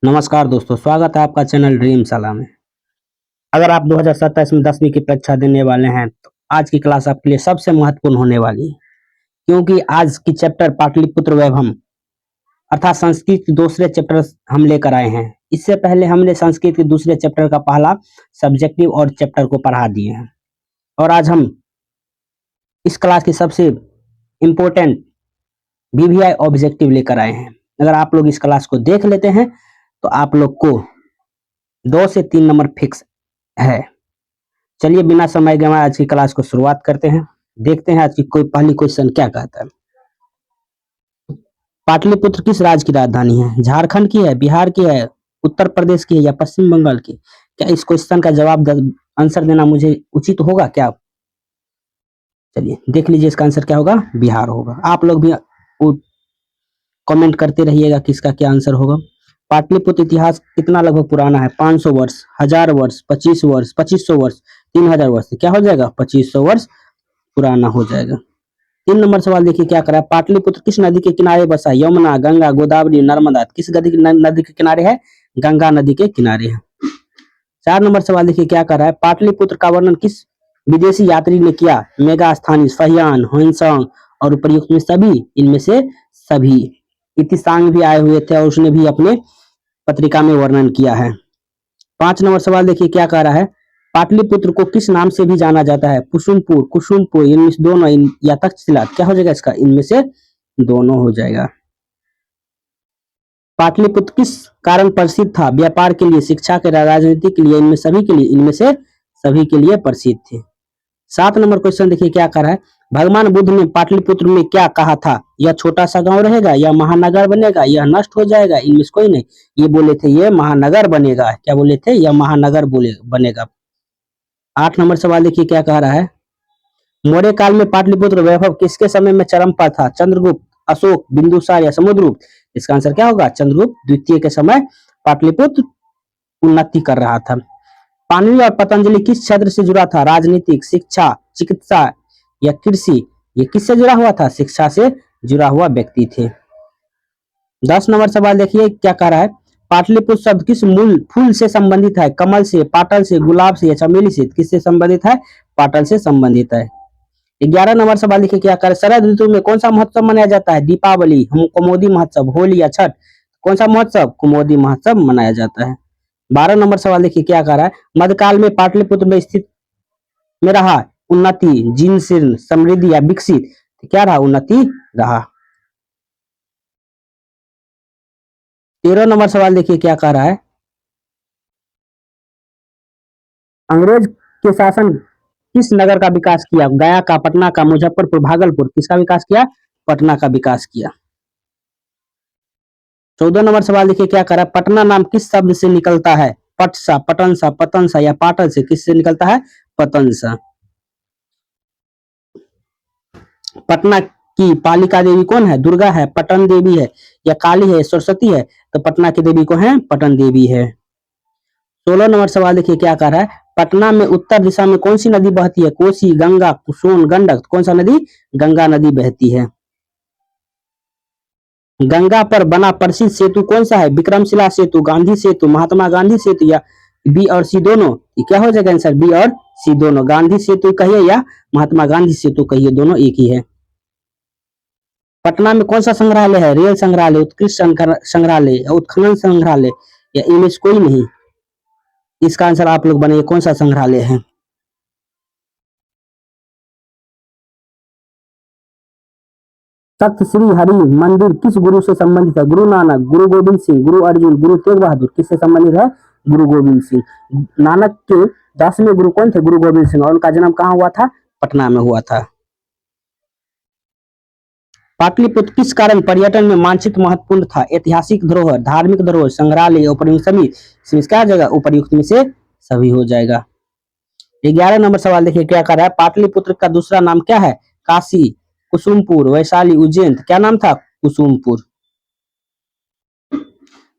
नमस्कार दोस्तों, स्वागत है आपका चैनल ड्रीमशाला में। अगर आप 2027 में 10वीं की परीक्षा देने वाले हैं तो आज की क्लास आपके लिए सबसे महत्वपूर्ण होने वाली है, क्योंकि आज की चैप्टर पाटलिपुत्र वैभव अर्थात संस्कृत के दूसरे चैप्टर हम लेकर आए हैं। इससे पहले हमने संस्कृत के दूसरे चैप्टर का पहला सब्जेक्टिव और चैप्टर को पढ़ा दिए हैं, और आज हम इस क्लास की सबसे इम्पोर्टेंट वीवीआई ऑब्जेक्टिव लेकर आए हैं। अगर आप लोग इस क्लास को देख लेते हैं तो आप लोग को 2 से 3 नंबर फिक्स है। चलिए बिना समय गंवाए आज की क्लास को शुरुआत करते हैं। देखते हैं आज की कोई पहली क्वेश्चन क्या कहता है। पाटलिपुत्र किस राज्य की राजधानी है? झारखंड की है, बिहार की है, उत्तर प्रदेश की है या पश्चिम बंगाल की? क्या इस क्वेश्चन का जवाब आंसर देना मुझे उचित होगा क्या? चलिए देख लीजिए, इसका आंसर क्या होगा? बिहार होगा। आप लोग भी कमेंट करते रहिएगा किसका क्या आंसर होगा। पाटलिपुत्र इतिहास कितना लगभग पुराना है? 500 वर्ष, 1000 वर्ष, 25 वर्ष, 2500 वर्ष, 3000 वर्ष। क्या हो जाएगा? 2500 वर्ष पुराना हो जाएगा। 3 नंबर सवाल देखिए क्या करा है। पाटलिपुत्र किस नदी के किनारे बसा है? यमुना, गंगा, गोदावरी, नर्मदा। किस नदी के किनारे है? गंगा नदी के किनारे है। 4 नंबर सवाल देखिए क्या कर रहा है। पाटलिपुत्र का वर्णन किस विदेशी यात्री ने किया? मेगास्थानीज, फहियान, ह्वेनसांग और उपर्युक्त में सभी, इनमें से सभी। इतिसांग भी आए हुए थे और उसने भी अपने पत्रिका में वर्णन किया है। 5 नंबर सवाल देखिए क्या कह रहा है। पाटलिपुत्र को किस नाम से भी जाना जाता है? कुसुमपुर, कुसुमपुर, इनमें से दोनों, या तक्षशिला। क्या हो जाएगा इसका? इनमें से दोनों हो जाएगा। पाटलिपुत्र किस कारण प्रसिद्ध था? व्यापार के लिए, शिक्षा के, राजनीति के लिए, इनमें सभी के लिए, इनमें से सभी के लिए प्रसिद्ध थे। 7 नंबर क्वेश्चन देखिए क्या कर रहा है। भगवान बुद्ध ने पाटलिपुत्र में क्या कहा था? यह छोटा सा गांव रहेगा, यह महानगर बनेगा, यह नष्ट हो जाएगा। इनमें से कोई नहीं। ये बोले थे ये महानगर बनेगा। क्या बोले थे? यह महानगर बनेगा। 8 नंबर सवाल देखिए क्या कह रहा है। मौर्य काल में पाटलिपुत्र वैभव किसके समय में चरम पर था? चंद्रगुप्त, अशोक, बिंदुसार या समुद्रगुप्त? इसका आंसर क्या होगा? चंद्रगुप्त द्वितीय के समय पाटलिपुत्र उन्नति कर रहा था। पाणिनि और पतंजलि किस क्षेत्र से जुड़ा था? राजनीतिक, शिक्षा, चिकित्सा या कृषि? ये किससे जुड़ा हुआ था? शिक्षा से जुड़ा हुआ व्यक्ति थे। 10 नंबर सवाल देखिए क्या कह रहा है। पाटलिपुत्र शब्द किस मूल फूल से संबंधित है? कमल से, पाटल से, गुलाब से या चमेली से? किससे संबंधित है? पाटल से संबंधित है। 11 नंबर सवाल देखिए क्या कर। शरद ऋतु में कौन सा महोत्सव मनाया जाता है? दीपावली, कुमोदी महोत्सव, होली या छठ? कौन सा महोत्सव? कुमोदी महोत्सव मनाया जाता है। 12 नंबर सवाल देखिए क्या कह रहा है। मध्यकाल में पाटलिपुत्र में स्थित में रहा उन्नति, जीर्ण, समृद्धि या विकसित? क्या रहा? उन्नति रहा। 13 नंबर सवाल देखिए क्या कह रहा है। अंग्रेज के शासन किस नगर का विकास किया? गया का, पटना का, मुजफ्फरपुर, भागलपुर? किसका विकास किया? पटना का विकास किया। 14 नंबर सवाल देखिए क्या कर रहा है। पटना नाम किस शब्द से निकलता है? पटसा, पटनसा, पतनसा या पाटल से? किससे निकलता है? पतनसा। पटना की पालिका देवी कौन है? दुर्गा है, पटन देवी है या काली है, सरस्वती है? तो पटना की देवी को है पटन देवी है। 16 नंबर सवाल देखिए क्या कर रहा है। पटना में उत्तर दिशा में कौन सी नदी बहती है? कोसी, गंगा, सोन, गंडक? कौन सा नदी? गंगा नदी बहती है। गंगा पर बना प्रसिद्ध सेतु कौन सा है? विक्रमशिला सेतु, गांधी सेतु, महात्मा गांधी सेतु या बी और सी दोनों? ये क्या हो जाएगा आंसर? बी और सी दोनों। गांधी सेतु कहिए या महात्मा गांधी सेतु कहिए, दोनों एक ही है। पटना में कौन सा संग्रहालय है? रेल संग्रहालय, उत्कृष्ट संग्रहालय, उत्खनन संग्रहालय या इनमें से कोई नहीं? इसका आंसर आप लोग बनाइए, कौन सा संग्रहालय है? तख्त श्री हरि मंदिर किस गुरु से संबंधित है? गुरु नानक, गुरु गोविंद सिंह, गुरु अर्जुन, गुरु तेग बहादुर? किससे संबंधित है? गुरु गोविंद सिंह। नानक के 10वें गुरु कौन थे? गुरु गोविंद सिंह। और उनका जन्म कहाँ हुआ था? पटना में हुआ था। पाटलिपुत्र किस कारण पर्यटन में मानचित्र महत्वपूर्ण था? ऐतिहासिक धरोहर, धार्मिक धरोहर, संग्रहालय, उपर्युक्त सभी? इसमें क्या जाएगा? उपर्युक्त में से सभी हो जाएगा। 11 नंबर सवाल देखिए क्या कर रहा है। पाटलिपुत्र का दूसरा नाम क्या है? काशी, कुसुमपुर, वैशाली, उज्जैन? क्या नाम था? कुसुमपुर।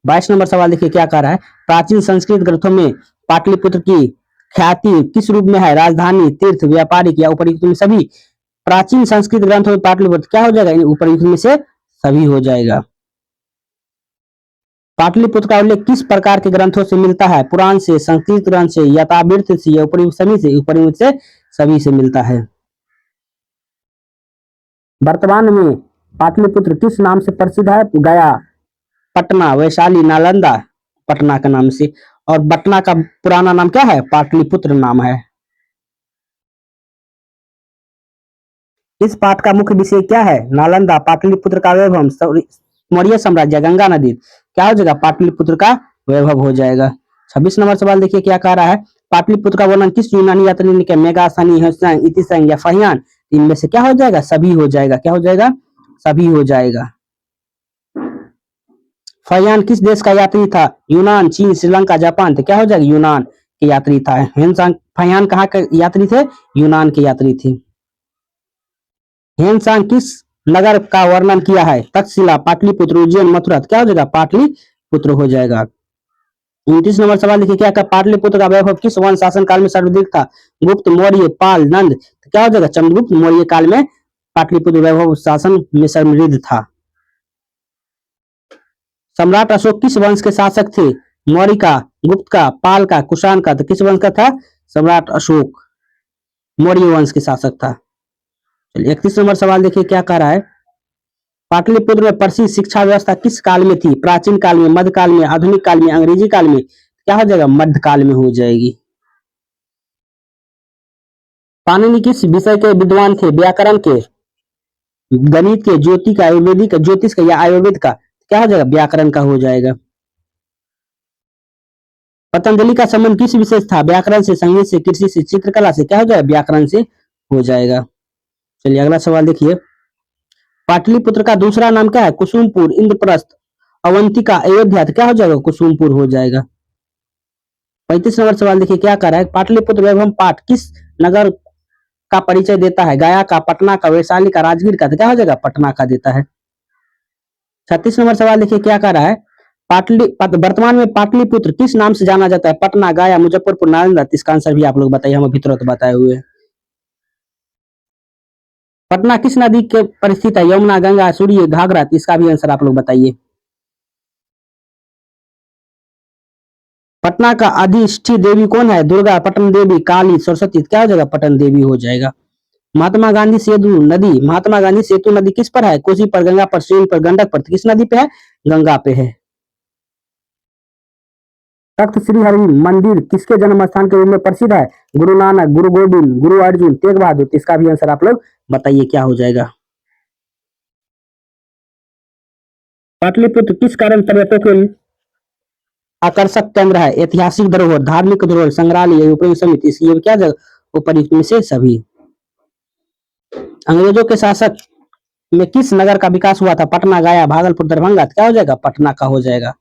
22 नंबर सवाल देखिए क्या कह रहा है। प्राचीन संस्कृत ग्रंथों में पाटलिपुत्र की ख्याति किस रूप में है? राजधानी, तीर्थ, व्यापारिक या उपर्युक्त में सभी? प्राचीन संस्कृत ग्रंथों में पाटलिपुत्र क्या हो जाएगा? उपर्युक्त में से सभी हो जाएगा। पाटलिपुत्र का उल्लेख किस प्रकार के ग्रंथों से मिलता है? पुराण से, संस्कृत ग्रंथ से, यथावृत्त से या उपनिषद से? सभी से मिलता है। वर्तमान में पाटलिपुत्र किस नाम से प्रसिद्ध है? गया, पटना, वैशाली, नालंदा, पटना के नाम से। और पटना का पुराना नाम क्या है? पाटलिपुत्र नाम है। इस पाठ का मुख्य विषय क्या है? नालंदा, पाटलिपुत्र का वैभव, मौर्य साम्राज्य, गंगा नदी। क्या हो जाएगा? पाटलिपुत्र का वैभव हो जाएगा। 26 नंबर सवाल देखिए क्या कह रहा है? पाटलिपुत्र का वर्णन किस यूनानी यात्री ने किया? मेगास्थनी, इतिसंग या फहियान? इनमें से क्या हो जाएगा? सभी हो जाएगा। क्या हो जाएगा? सभी हो जाएगा। फहियान किस देश का यात्री था? यूनान, चीन, श्रीलंका, जापान। तो क्या हो जाएगा? यूनान के यात्री था। फहियान कहाँ के यात्री थे? यूनान के यात्री थे। हेनसांग किस नगर का वर्णन किया है? तक्षशिला, पाटलिपुत्र, उज्जैन, मथुरा। क्या हो जाएगा? पाटलिपुत्र हो जाएगा। 29 नंबर सवाल देखिए क्या कहा? पाटलिपुत्र का वैभव किस वंश शासन काल में सर्वाधिक था? गुप्त, मौर्य, पाल, नंद। तो क्या हो जाएगा? चंद्रगुप्त मौर्य काल में पाटलिपुत्र वैभव शासन में समृद्ध था। सम्राट अशोक किस वंश के शासक थे? मौर्य का, गुप्त का, पाल का, कुषाण का। तो किस वंश का था? सम्राट अशोक मौर्य वंश के शासक था। चलिए 31 नंबर सवाल देखिए क्या कह रहा है? पाटलिपुत्र में प्रसिद्ध शिक्षा व्यवस्था किस काल में थी? प्राचीन काल में, मध्यकाल में, आधुनिक काल में, अंग्रेजी काल में? क्या हो जाएगा? मध्यकाल में हो जाएगी। पाणिनि किस विषय के विद्वान थे? व्याकरण के, गणित के, ज्योति का, आयुर्वेदिक, ज्योतिष का या आयुर्वेद का? क्या हो जाएगा? व्याकरण का हो जाएगा। पतंजलि का संबंध किस विषय से था? व्याकरण से, संगीत से, कृषि से, चित्रकला से? क्या हो जाएगा? व्याकरण से हो जाएगा। चलिए अगला सवाल देखिए। पाटलिपुत्र का दूसरा नाम क्या है? कुसुमपुर, इंद्रप्रस्थ, अवंतिका, अयोध्या। तो क्या हो जाएगा? कुसुमपुर हो जाएगा। 35 नंबर सवाल देखिए क्या कर रहा है? पाटलिपुत्र वैभव पाठ किस नगर का परिचय देता है? गया का, पटना का, वैशाली का, राजगीर का। तो क्या हो जाएगा? पटना का देता है। 36 नंबर सवाल देखिए क्या कर रहा है? वर्तमान में पाटलिपुत्र किस नाम से जाना जाता है? पटना, गया, मुजफ्फरपुर, नालंदा। इसका आंसर भी आप लोग बताइए, हम अभी तुरंत बताए हुए। पटना किस नदी के पर स्थित है? यमुना, गंगा, सूर्य, घाघरा। इसका भी आंसर आप लोग बताइए। पटना का अधिष्ठी देवी कौन है? दुर्गा, पटन देवी, काली, सरस्वती। क्या हो जाएगा? पटन देवी हो जाएगा। महात्मा गांधी सेतु नदी, महात्मा गांधी सेतु नदी किस पर है? कोसी पर, गंगा पर, सोन पर, गंडक पर। किस नदी पे है? गंगा पे है। तख्त श्री हरि मंदिर किसके जन्म स्थान के रूप में प्रसिद्ध है? गुरु नानक, गुरु गोविंद, गुरु अर्जुन, तेग बहादुर। इसका भी आंसर आप लोग बताइए क्या हो जाएगा। पाटलिपुत्र किस कारण पर्यटकों के आकर्षक केंद्र है? ऐतिहासिक धरोहर, धार्मिक धरोहर, संग्रहालय, उपयोग समिति। ये क्या जगह ऊपर में से सभी। अंग्रेजों के शासक में किस नगर का विकास हुआ था? पटना, गया, भागलपुर, दरभंगा। क्या हो जाएगा? पटना का हो जाएगा।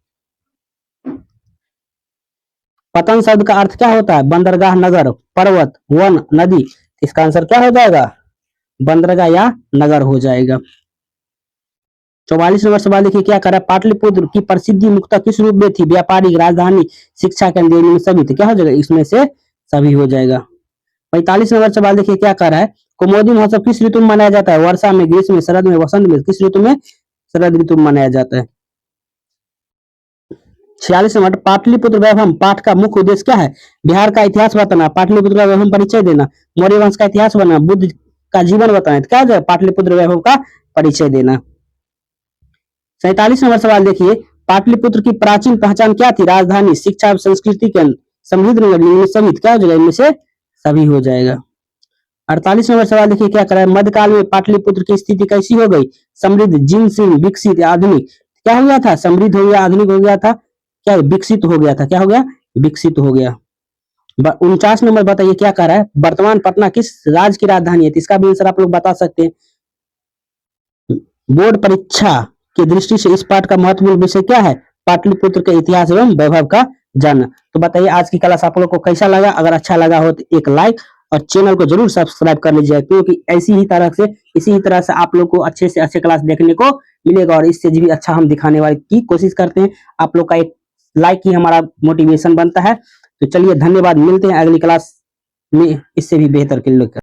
पतन शब्द का अर्थ क्या होता है? बंदरगाह, नगर, पर्वत, वन, नदी। इसका आंसर क्या हो जाएगा? बंदरगाह या नगर हो जाएगा। 44 नंबर सवाल देखिए क्या करा? पाटलिपुत्र की प्रसिद्धि मुख्यतः किस रूप में थी? व्यापारिक, राजधानी, शिक्षा केंद्र में सभी। तो क्या हो जाएगा? इसमें से सभी हो जाएगा। 45 नंबर सवाल देखिए क्या कर रहा है? कुमोदी महोत्सव किस ऋतु में मनाया जाता है? वर्षा में, ग्रीष्म में, शरद में, वसंत में। किस ऋतु में? शरद ऋतु में मनाया जाता है। 46 नंबर पाटलिपुत्र वैभव पाठ का मुख्य उद्देश्य क्या है? बिहार का इतिहास बताना, पाटलिपुत्र का वैभव परिचय देना, मौर्य वंश का इतिहास बताना, बुद्ध का जीवन बताना। तो क्या हो जाएगा? पाटलिपुत्र वैभव का परिचय देना। 47 नंबर सवाल देखिए। पाटलिपुत्र की प्राचीन पहचान क्या थी? राजधानी, शिक्षा, संस्कृति केंद्र, समृद्ध नगर, सभी। क्या हो जाएगा? इनमें से सभी हो जाएगा। 48 नंबर सवाल देखिए क्या कर रहा है? मध्यकाल में पाटलिपुत्र की स्थिति कैसी हो गई? समृद्ध, जीर्ण, विकसित, आधुनिक। क्या हो गया था? समृद्ध हो गया, आधुनिक हो गया था, क्या विकसित हो गया था? क्या हो गया? विकसित हो गया। 49 नंबर बताइए क्या कर रहा है? वर्तमान पटना किस राज्य की राजधानी है? इसका भी आंसर आप लोग बता सकते हैं। बोर्ड परीक्षा की दृष्टि से इस पाठ का महत्वपूर्ण विषय क्या है? पाटलिपुत्र के इतिहास एवं वैभव का जन्म। तो बताइए आज की क्लास आप लोग को कैसा लगा? अगर अच्छा लगा हो तो एक लाइक और चैनल को जरूर सब्सक्राइब कर लीजिए, क्योंकि इसी ही तरह से आप लोग को अच्छे से अच्छे क्लास देखने को मिलेगा और इससे भी अच्छा हम दिखाने वाले की कोशिश करते हैं। आप लोग का एक लाइक ही हमारा मोटिवेशन बनता है। तो चलिए धन्यवाद, मिलते हैं अगली क्लास में इससे भी बेहतर के लिए।